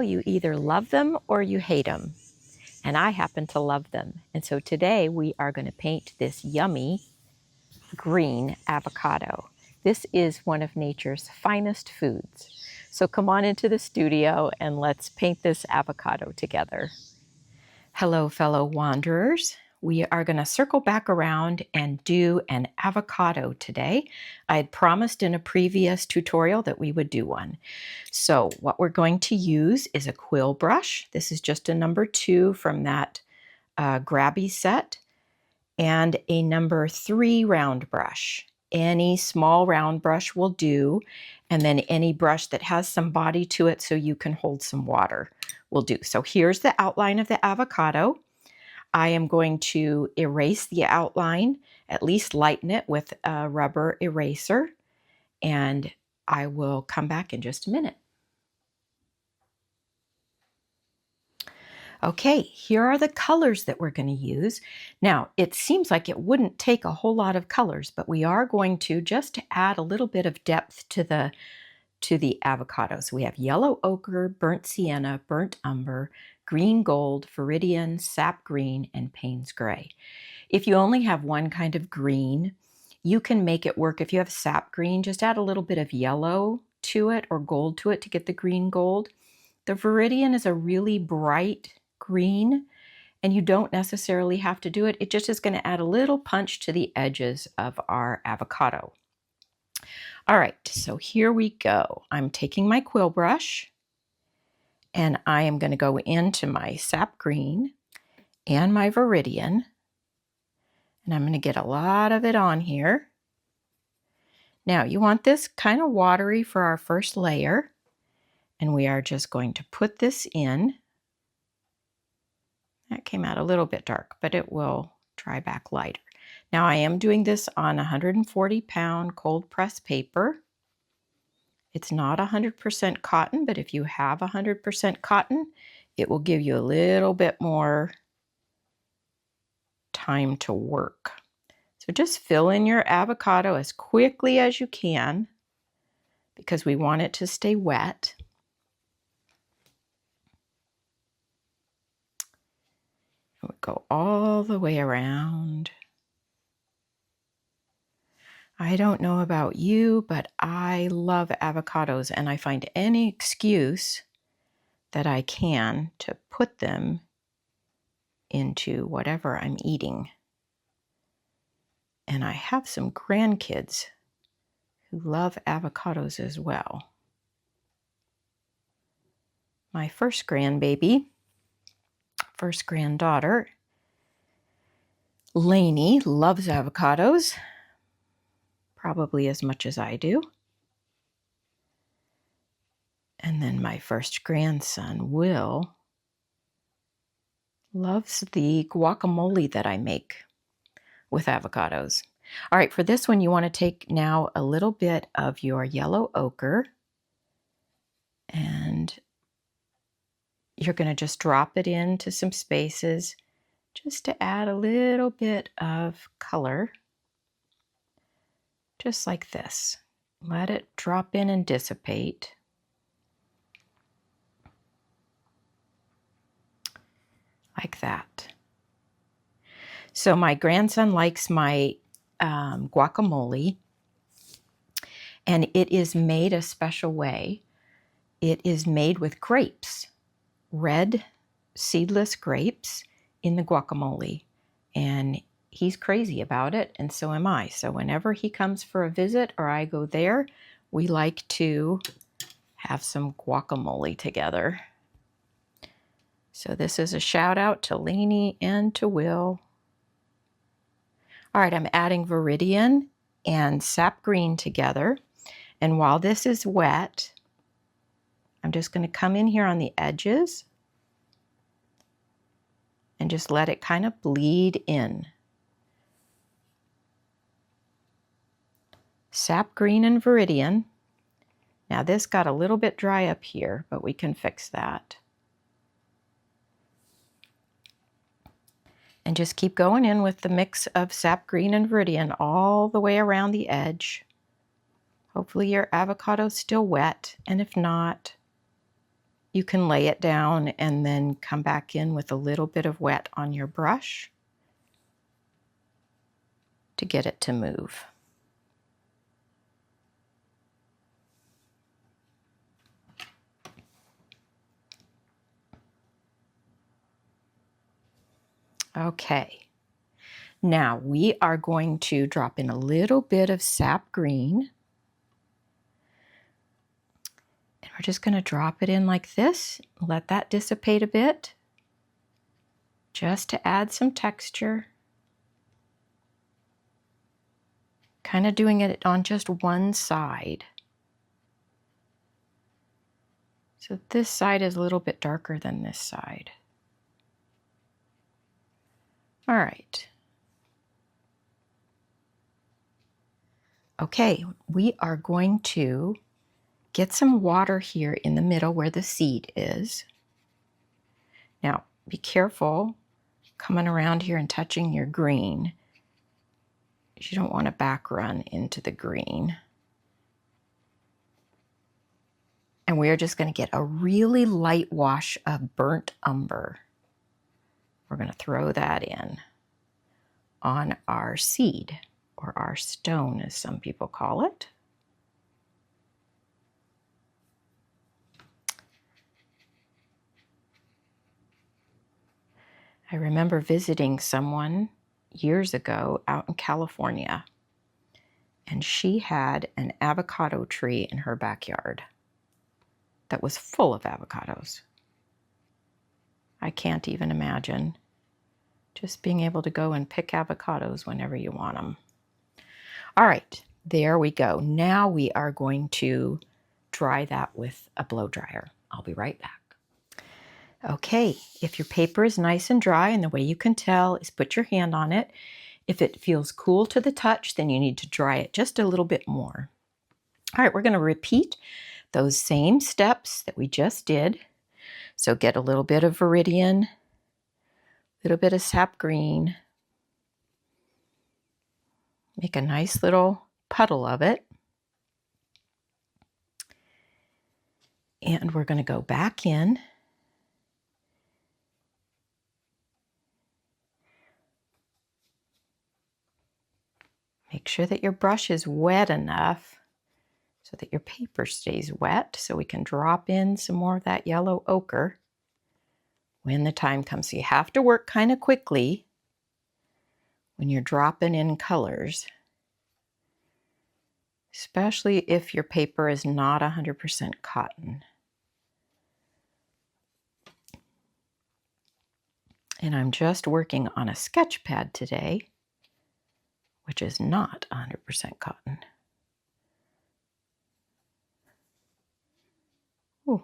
tell you either love them or you hate them. And I happen to love them. And so today we are going to paint this yummy green avocado. This is one of nature's finest foods. So come on into the studio and let's paint this avocado together. Hello, fellow wanderers. We are going to circle back around and do an avocado today. I had promised in a previous tutorial that we would do one. So what we're going to use is a quill brush. This is just a number 2 from that grabby set, and a number 3 round brush. Any small round brush will do, and then any brush that has some body to it so you can hold some water will do. So here's the outline of the avocado. I am going to erase the outline, at least lighten it with a rubber eraser, and I will come back in just a minute. Okay, here are the colors that we're going to use. Now, it seems like it wouldn't take a whole lot of colors, but we are going to just add a little bit of depth to the avocado. So we have yellow ochre, burnt sienna, burnt umber, green gold, viridian, sap green, and Payne's gray. If you only have one kind of green, you can make it work. If you have sap green, just add a little bit of yellow to it or gold to it to get the green gold. The viridian is a really bright green, and you don't necessarily have to do it. It just is going to add a little punch to the edges of our avocado. All right, so here we go. I'm taking my quill brush and I am going to go into my sap green and my viridian, and I'm going to get a lot of it on here. Now you want this kind of watery for our first layer, and we are just going to put this in. That came out a little bit dark, but it will dry back lighter. Now I am doing this on 140-pound cold press paper. It's not 100% cotton, but if you have 100% cotton, it will give you a little bit more time to work. So just fill in your avocado as quickly as you can because we want it to stay wet. And we go all the way around. I don't know about you, but I love avocados, and I find any excuse that I can to put them into whatever I'm eating. And I have some grandkids who love avocados as well. My first granddaughter, Lainey, loves avocados, probably as much as I do. And then my first grandson, Will, loves the guacamole that I make with avocados. All right, for this one, you want to take now a little bit of your yellow ochre, and you're going to just drop it into some spaces just to add a little bit of color, just like this. Let it drop in and dissipate. Like that. So my grandson likes my guacamole, and it is made a special way. It is made with grapes, red seedless grapes in the guacamole, and he's crazy about it, and so am I. So whenever he comes for a visit or I go there, we like to have some guacamole together. So this is a shout out to Lainey and to Will. All right, I'm adding viridian and sap green together. And while this is wet, I'm just going to come in here on the edges and just let it kind of bleed in. Sap green and viridian. Now this got a little bit dry up here, but we can fix that. And just keep going in with the mix of sap green and viridian all the way around the edge. Hopefully your avocado's still wet, and if not, you can lay it down and then come back in with a little bit of wet on your brush to get it to move. Okay, now we are going to drop in a little bit of sap green. And we're just going to drop it in like this, let that dissipate a bit, just to add some texture. Kind of doing it on just one side. So this side is a little bit darker than this side. All right. Okay, we are going to get some water here in the middle where the seed is. Now, be careful coming around here and touching your green. You don't want to back run into the green. And we are just going to get a really light wash of burnt umber. We're going to throw that in on our seed, or our stone as some people call it. I remember visiting someone years ago out in California, and she had an avocado tree in her backyard that was full of avocados. I can't even imagine just being able to go and pick avocados whenever you want them. All right, there we go. Now we are going to dry that with a blow dryer. I'll be right back. Okay, if your paper is nice and dry, and the way you can tell is put your hand on it. If it feels cool to the touch, then you need to dry it just a little bit more. All right, we're going to repeat those same steps that we just did. So get a little bit of Viridian, a little bit of sap green, make a nice little puddle of it. And we're going to go back in. Make sure that your brush is wet enough so that your paper stays wet, so we can drop in some more of that yellow ochre when the time comes. So you have to work kind of quickly when you're dropping in colors, especially if your paper is not 100% cotton. And I'm just working on a sketch pad today, which is not 100% cotton. Ooh.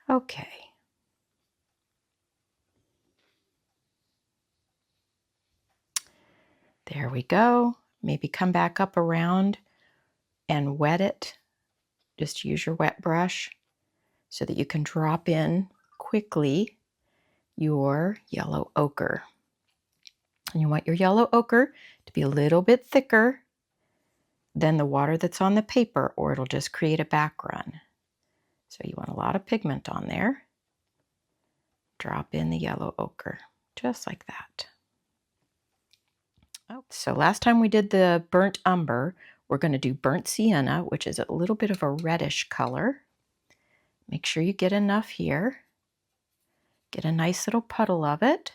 Okay. There we go. Maybe come back up around and wet it. Just use your wet brush so that you can drop in quickly your yellow ochre. And you want your yellow ochre to be a little bit thicker than the water that's on the paper, or it'll just create a back run. So you want a lot of pigment on there. Drop in the yellow ochre, just like that. Oh, so last time we did the burnt umber, we're going to do burnt sienna, which is a little bit of a reddish color. Make sure you get enough here. Get a nice little puddle of it.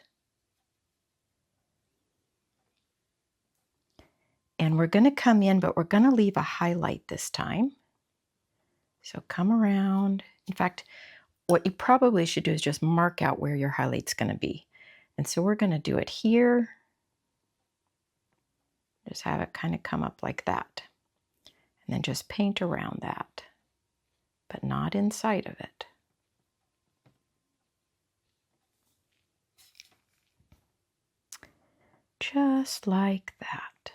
And we're going to come in, but we're going to leave a highlight this time. So come around. In fact, what you probably should do is just mark out where your highlight's going to be. And so we're going to do it here. Just have it kind of come up like that. And then just paint around that, but not inside of it. Just like that.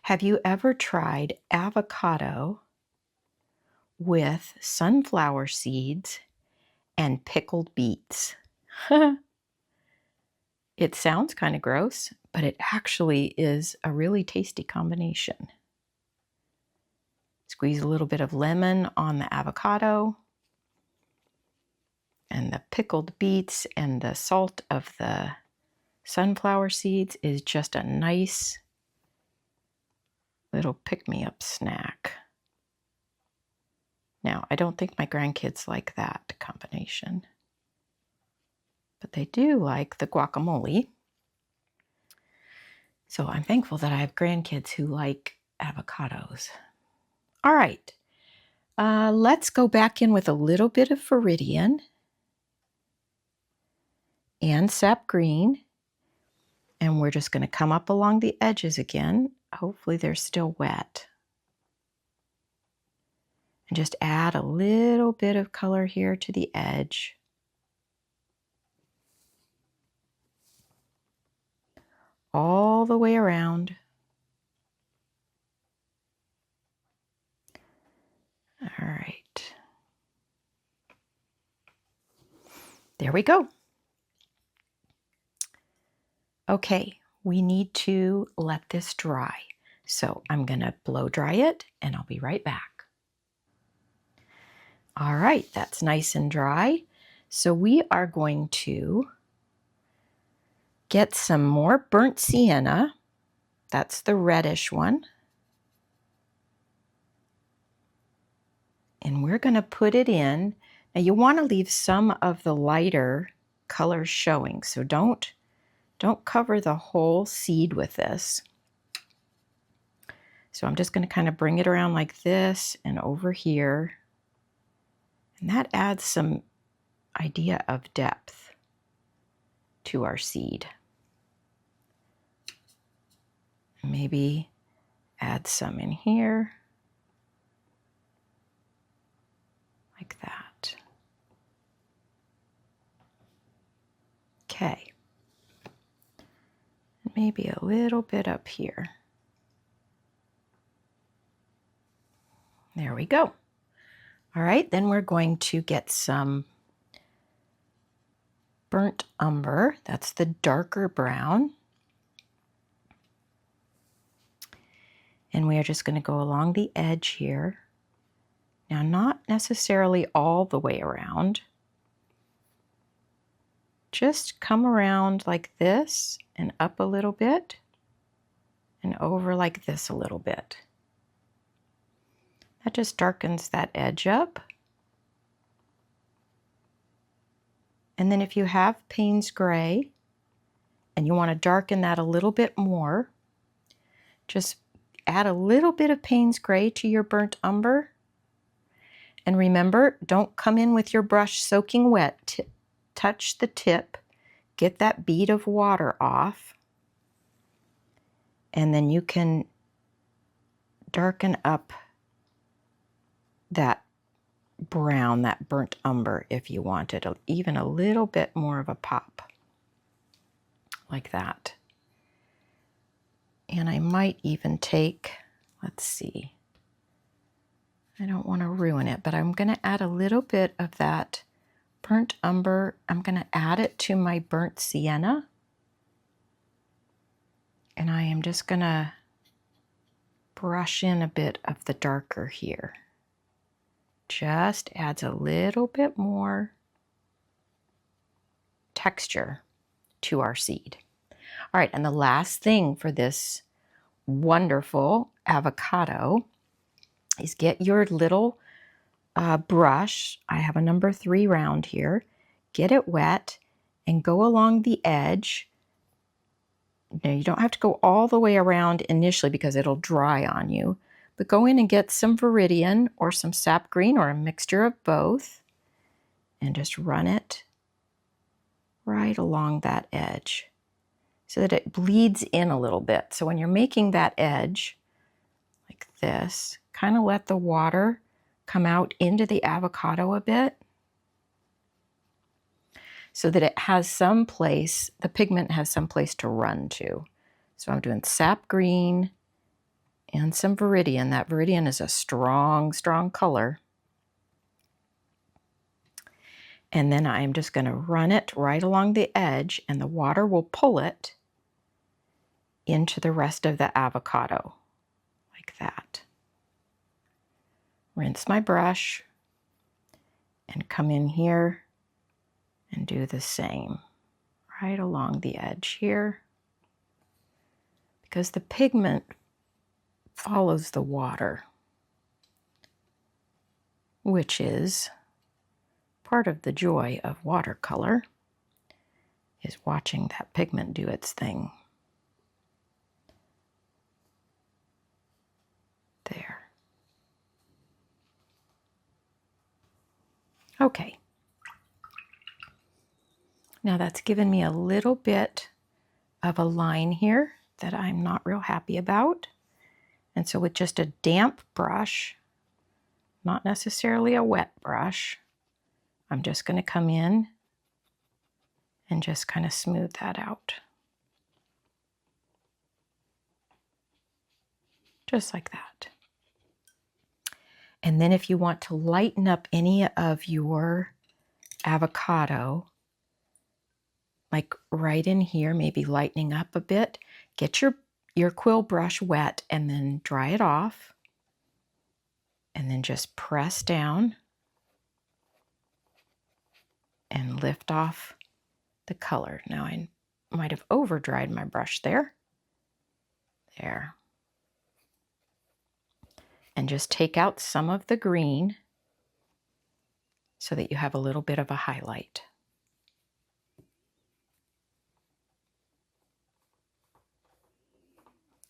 Have you ever tried avocado with sunflower seeds and pickled beets? It sounds kind of gross, but it actually is a really tasty combination. Squeeze a little bit of lemon on the avocado. And the pickled beets and the salt of the sunflower seeds is just a nice little pick-me-up snack. Now, I don't think my grandkids like that combination, but they do like the guacamole. So I'm thankful that I have grandkids who like avocados. All right, let's go back in with a little bit of Viridian and sap green. And we're just going to come up along the edges again. Hopefully they're still wet. And just add a little bit of color here to the edge. All the way around. All right. There we go. Okay, we need to let this dry. So I'm going to blow dry it and I'll be right back. All right, that's nice and dry. So we are going to get some more burnt sienna. That's the reddish one. And we're going to put it in. Now you want to leave some of the lighter colors showing. So don't cover the whole seed with this. So I'm just going to kind of bring it around like this and over here. And that adds some idea of depth to our seed. Maybe add some in here. Like that. Okay. Maybe a little bit up here. There we go. All right, then we're going to get some burnt umber. That's the darker brown. And we are just going to go along the edge here. Now, not necessarily all the way around. Just come around like this and up a little bit and over like this a little bit. That just darkens that edge up. And then if you have Payne's Gray and you want to darken that a little bit more, just add a little bit of Payne's Gray to your burnt umber. And remember, don't come in with your brush soaking wet. Touch the tip, get that bead of water off, and then you can darken up that brown, that burnt umber, if you wanted even a little bit more of a pop, like that. And I might even take, let's see, I don't want to ruin it, but I'm going to add a little bit of that burnt umber. I'm going to add it to my burnt sienna. And I am just going to brush in a bit of the darker here. Just adds a little bit more texture to our seed. All right, and the last thing for this wonderful avocado is get your little brush. I have a number 3 round here. Get it wet and go along the edge. Now, you don't have to go all the way around initially because it'll dry on you, but go in and get some Viridian or some sap green or a mixture of both and just run it right along that edge so that it bleeds in a little bit. So when you're making that edge like this, kind of let the water come out into the avocado a bit so that it has some place, the pigment has some place to run to. So I'm doing sap green and some Viridian. That Viridian is a strong, strong color. And then I'm just going to run it right along the edge and the water will pull it into the rest of the avocado, like that. rinse my brush, and come in here and do the same right along the edge here, because the pigment follows the water, which is part of the joy of watercolor, is watching that pigment do its thing. There. Okay. Now that's given me a little bit of a line here that I'm not real happy about. And so with just a damp brush, not necessarily a wet brush, I'm just going to come in and just kind of smooth that out. Just like that. And then if you want to lighten up any of your avocado, like right in here, maybe lightening up a bit, get your quill brush wet and then dry it off. And then just press down and lift off the color. Now I might have over dried my brush there. There. And just take out some of the green so that you have a little bit of a highlight.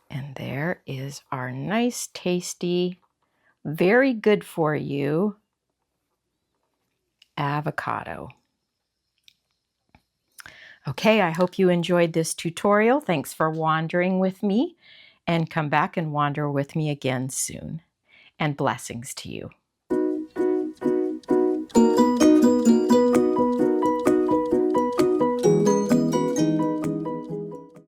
And there is our nice, tasty, very good for you avocado. Okay, I hope you enjoyed this tutorial. Thanks for wandering with me, and come back and wander with me again soon. And blessings to you.